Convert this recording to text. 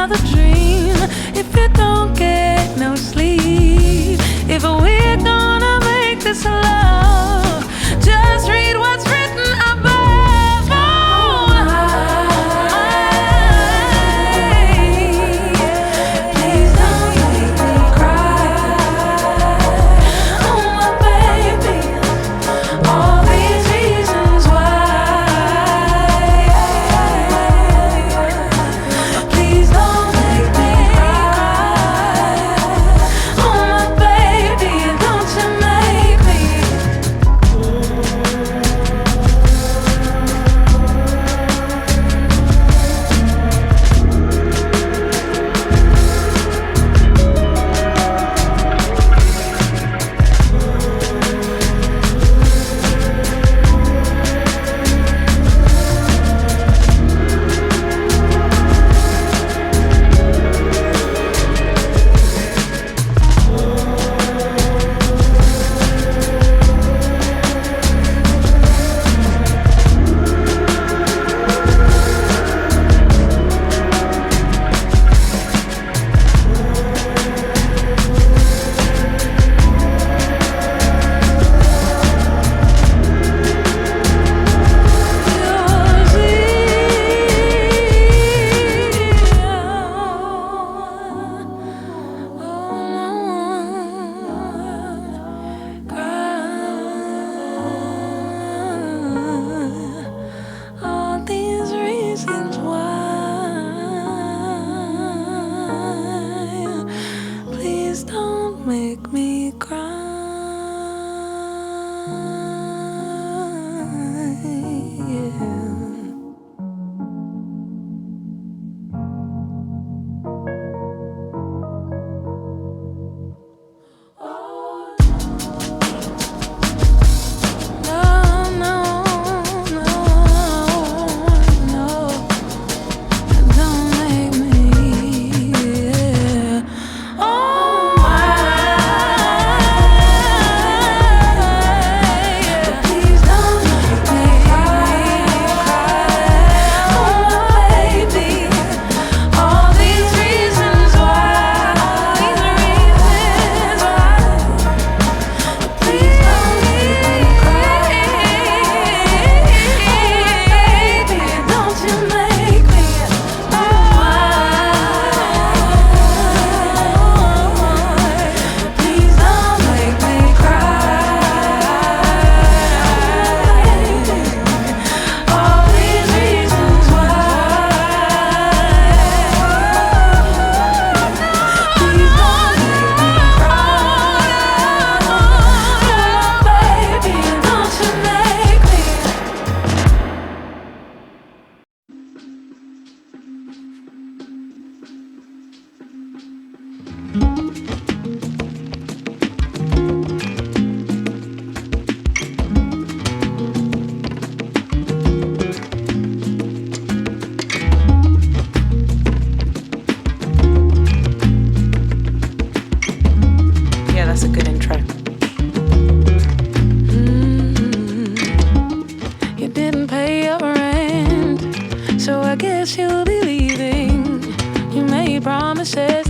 another dream. If you don't get no sleep, if we're gonna make this love, just read what's written above. Please don't make me cry. Oh my baby, all these reasons why. Please don't make me cry. Oh my baby, don't you make me. All these reasons why. Please don't make me cry. No, no, no, no. Don't make me. Oh my. Please don't make me cry. Oh my baby, all these reasons why. Please don't make me cry. Baby, don't you make me. Oh please don't make me cry. All these reasons why. Please don't make me cry. Baby, don't you make me. Yeah, that's a good intro. You didn't pay your rent, so I guess you'll be leaving. You made promises